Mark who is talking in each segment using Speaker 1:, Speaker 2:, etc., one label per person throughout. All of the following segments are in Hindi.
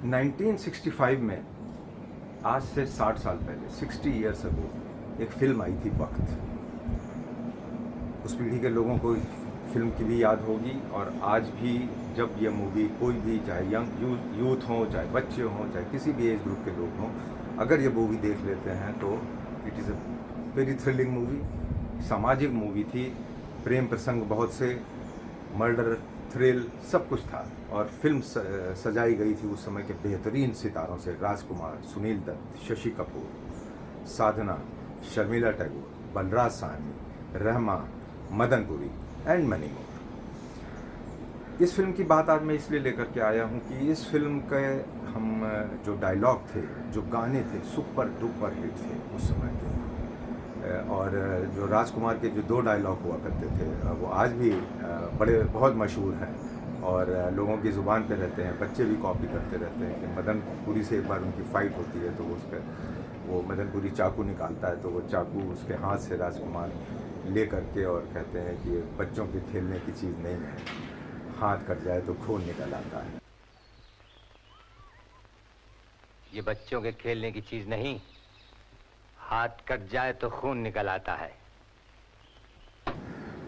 Speaker 1: 1965 में, आज से 60 साल पहले, 60 ईयर्स अगो, एक फिल्म आई थी वक्त। उस पीढ़ी के लोगों को इस फिल्म की भी याद होगी, और आज भी जब ये मूवी कोई भी, चाहे यंग यूथ हो, चाहे बच्चे हों, चाहे किसी भी एज ग्रुप के लोग हों, अगर ये मूवी देख लेते हैं तो it is a very thrilling movie. सामाजिक मूवी थी, प्रेम प्रसंग बहुत से, मर्डर, थ्रिल, सब कुछ था। और फिल्म सजाई गई थी उस समय के बेहतरीन सितारों से: Rajkumar, Sunil Dutt, Shashi Kapoor, Sadhana, Sharmila Tagore, Balraj Sahni, Rehman, Madan Puri and many more. इस फिल्म की बात आज मैं इसलिए लेकर के आया हूँ कि इस फिल्म के हम जो डायलॉग थे, जो गाने थे, सुपर डुपर हिट थे उस समय के। और जो राजकुमार के जो 2 डायलॉग हुआ करते थे, वो आज भी बड़े बहुत मशहूर हैं और लोगों की ज़ुबान पे रहते हैं। बच्चे भी कॉपी करते रहते हैं कि मदन पुरी से एक बार उनकी फ़ाइट होती है तो वो मदन पुरी चाकू निकालता है, तो वो चाकू उसके हाथ से राजकुमार ले करके और कहते हैं कि बच्चों के खेलने की चीज़ नहीं है, हाथ कट जाए तो खून निकल आता है।
Speaker 2: ये बच्चों के खेलने की चीज नहीं, हाथ कट जाए तो खून निकल आता है।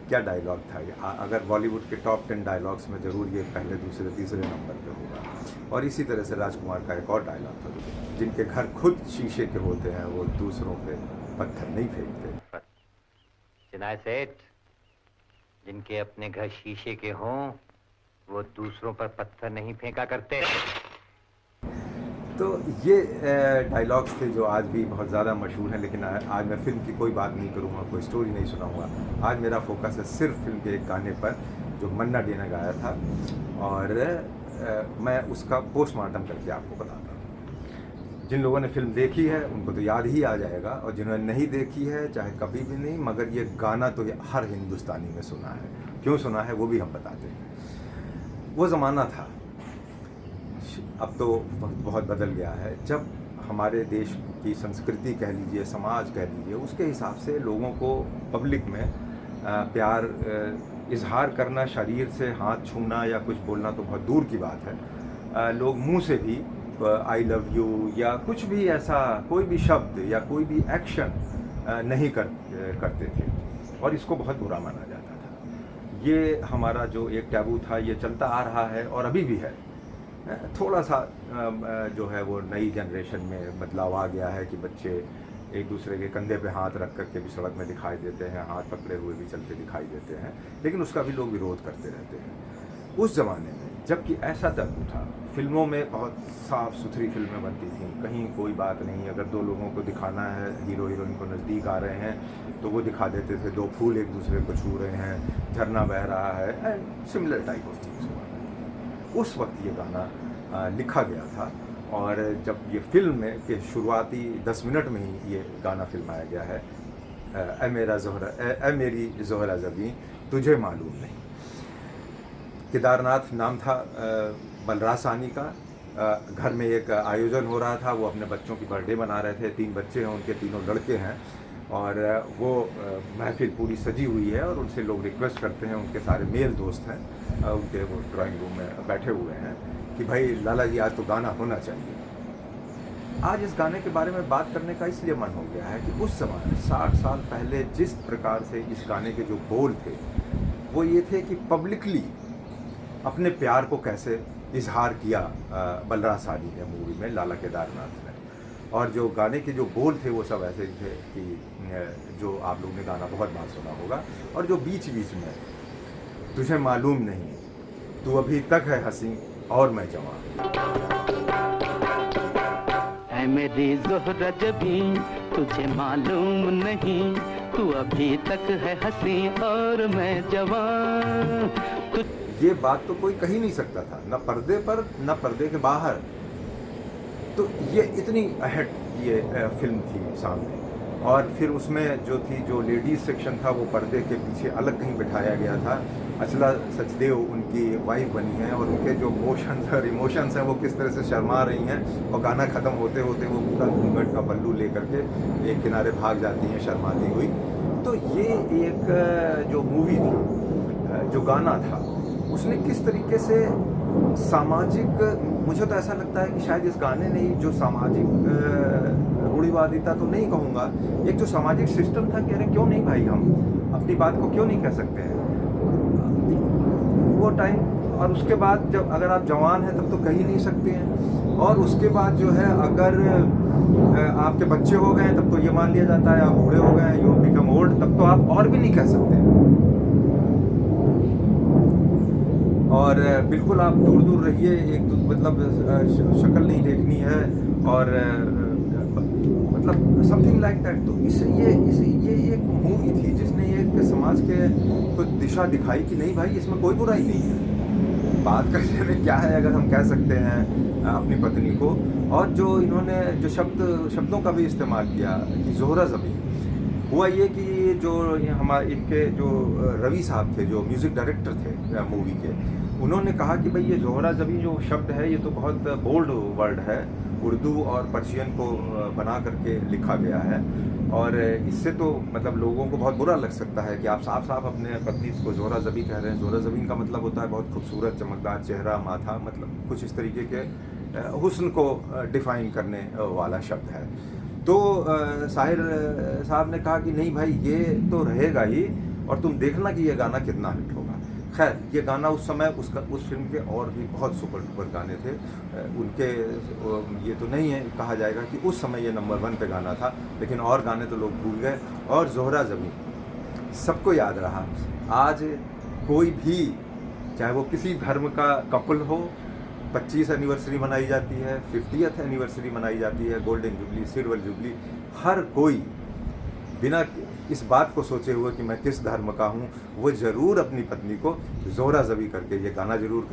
Speaker 1: क्या डायलॉग था ये! अगर बॉलीवुड के टॉप 10 डायलॉग्स में ज़रूर ये पहले, दूसरे, तीसरे नंबर पे होगा। और इसी तरह से राजकुमार का एक और डायलॉग था: जिनके घर खुद शीशे के होते हैं वो दूसरों पे पत्थर नहीं फेंकते।
Speaker 2: चिनाय सेठ, जिनके अपने घर शीशे के हों वो दूसरों पर पत्थर नहीं फेंका करते।
Speaker 1: तो ये डायलॉग्स थे जो आज भी बहुत ज़्यादा मशहूर हैं। लेकिन आज मैं फ़िल्म की कोई बात नहीं करूँगा, कोई स्टोरी नहीं सुनाऊँगा। आज मेरा फोकस है सिर्फ फिल्म के एक गाने पर जो मन्ना डे ने गाया था, और मैं उसका पोस्टमार्टम करके आपको बताता हूँ। जिन लोगों ने फिल्म देखी है उनको तो याद ही आ जाएगा, और जिन्होंने नहीं देखी है चाहे कभी भी नहीं, मगर ये गाना तो हर हिंदुस्तानी ने सुना है। क्यों सुना है वो भी हम बताते हैं। वो ज़माना था, अब तो वक्त बहुत बदल गया है, जब हमारे देश की संस्कृति कह लीजिए, समाज कह लीजिए, उसके हिसाब से लोगों को पब्लिक में प्यार इजहार करना, शरीर से हाथ छूना या कुछ बोलना तो बहुत दूर की बात है। लोग मुंह से भी आई लव यू या कुछ भी ऐसा, कोई भी शब्द या कोई भी एक्शन नहीं करते थे, और इसको बहुत बुरा माना जाता था। ये हमारा जो एक टैबू था, ये चलता आ रहा है और अभी भी है। थोड़ा सा जो है वो नई जनरेशन में बदलाव आ गया है कि बच्चे एक दूसरे के कंधे पे हाथ रख कर के भी सड़क में दिखाई देते हैं, हाथ पकड़े हुए भी चलते दिखाई देते हैं, लेकिन उसका भी लोग विरोध करते रहते हैं। उस ज़माने में जबकि ऐसा टैबू था, फिल्मों में बहुत साफ़ सुथरी फिल्में बनती थीं, कहीं कोई बात नहीं। अगर 2 लोगों को दिखाना है, हीरो हीरोइन को नज़दीक आ रहे हैं तो वो दिखा देते थे, 2 फूल एक दूसरे को छू रहे हैं, झरना बह रहा है, and similar type of things. उस वक्त ये गाना लिखा गया था, और जब ये फिल्म में के शुरुआती 10 मिनट में ही ये गाना फिल्माया गया है, ए मेरी ज़ोहरा ज़बीं तुझे मालूम नहीं। केदारनाथ नाम था बलराज साहनी का। घर में एक आयोजन हो रहा था, वो अपने बच्चों की बर्थडे मना रहे थे। 3 बच्चे हैं उनके, तीनों लड़के हैं, और वो महफिल पूरी सजी हुई है, और उनसे लोग रिक्वेस्ट करते हैं, उनके सारे मेल दोस्त हैं, उनके वो ड्राइंग रूम में बैठे हुए हैं कि भाई लाला जी आज तो गाना होना चाहिए। आज इस गाने के बारे में बात करने का इसलिए मन हो गया है कि उस समय 60 साल पहले जिस प्रकार से इस गाने के जो बोल थे वो ये थे कि पब्लिकली अपने प्यार को कैसे इजहार किया बलराज साहनी ने मूवी में, लाला केदारनाथ ने। और जो गाने के जो बोल थे वो सब ऐसे थे कि जो आप लोगों ने गाना बहुत बार सुना होगा, और जो बीच बीच में तुझे मालूम नहीं, तू अभी तक है हंसी और मैं जवान।
Speaker 3: ऐ मेरी ज़ोहरा ज़बीं तुझे मालूम नहीं, तू अभी तक है हंसी और मैं जवान।
Speaker 1: ये बात तो कोई कह ही नहीं सकता था, न पर्दे पर न पर्दे के बाहर। तो ये इतनी अहट ये फिल्म थी सामने, और फिर उसमें जो थी, जो लेडीज़ सेक्शन था वो पर्दे के पीछे अलग कहीं बिठाया गया था। अचला सचदेव उनकी वाइफ बनी हैं, और उनके जो मोशंस और इमोशंस हैं वो किस तरह से शर्मा रही हैं, और गाना ख़त्म होते होते वो पूरा घूंघट का पल्लू लेकर के एक किनारे भाग जाती हैं शर्माती हुई। तो ये एक जो मूवी थी, जो गाना था, उसने किस तरीके से सामाजिक, मुझे तो ऐसा लगता है कि शायद इस गाने ने ही जो सामाजिक रूढ़िवादिता तो नहीं कहूँगा, एक जो सामाजिक सिस्टम था कि अरे क्यों नहीं भाई, हम अपनी बात को क्यों नहीं कह सकते हैं, वो टाइम। और उसके बाद जब अगर आप जवान हैं तब तो कह ही नहीं सकते हैं, और उसके बाद जो है अगर आपके बच्चे हो गए हैं तब तो ये मान लिया जाता है, आप बूढ़े हो गए हैं, यू बिकम ओल्ड, तब तो आप और भी नहीं कह सकते हैं। और बिल्कुल आप दूर दूर रहिए, एक मतलब शक्ल नहीं देखनी है, और मतलब समथिंग लाइक दैट। तो ये एक मूवी थी जिसने एक समाज के कुछ दिशा दिखाई कि नहीं भाई इसमें कोई बुराई नहीं है, बात करने में क्या है अगर हम कह सकते हैं अपनी पत्नी को। और जो इन्होंने जो शब्दों का भी इस्तेमाल किया कि ज़ोहरा ज़बी, हुआ ये कि जो हमारे इनके जो रवि साहब थे जो म्यूज़िक डायरेक्टर थे मूवी के, उन्होंने कहा कि भाई ये ज़ोहरा ज़बी जो शब्द है ये तो बहुत बोल्ड वर्ड है, उर्दू और पर्शियन को बना करके लिखा गया है, और इससे तो मतलब लोगों को बहुत बुरा लग सकता है कि आप साफ साफ अपने पत्नी को ज़ोहरा ज़बी कह रहे हैं। ज़ोहरा ज़बीन का मतलब होता है बहुत खूबसूरत चमकदार चेहरा, माथा, मतलब कुछ इस तरीके के हुस्न को डिफ़ाइन करने वाला शब्द है। तो साहिर साहब ने कहा कि नहीं भाई ये तो रहेगा ही, और तुम देखना कि ये गाना कितना हिट होगा। खैर ये गाना उस समय उस फिल्म के और भी बहुत सुपर डुपर गाने थे, उनके ये तो नहीं है कहा जाएगा कि उस समय ये नंबर 1 पे गाना था, लेकिन और गाने तो लोग भूल गए, और ज़ोहरा ज़बी सबको याद रहा। आज कोई भी, चाहे वो किसी धर्म का कपल हो, 25 एनिवर्सरी मनाई जाती है, 50th एनिवर्सरी मनाई जाती है, गोल्डन जुबली, सिल्वर जुबली, हर कोई बिना इस बात को सोचे हुए कि मैं किस धर्म का हूँ, वो ज़रूर अपनी पत्नी को ज़ोहरा ज़बी करके ये गाना ज़रूर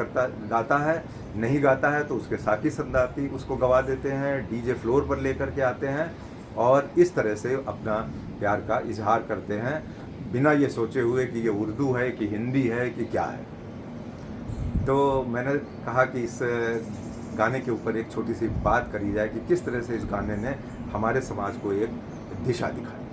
Speaker 1: गाता है। नहीं गाता है तो उसके साथी संगाती उसको गवा देते हैं, डीजे फ्लोर पर लेकर के आते हैं, और इस तरह से अपना प्यार का इजहार करते हैं, बिना ये सोचे हुए कि ये उर्दू है कि हिंदी है कि क्या है। तो मैंने कहा कि इस गाने के ऊपर एक छोटी सी बात करी जाए कि किस तरह से इस गाने ने हमारे समाज को एक दिशा दिखाई।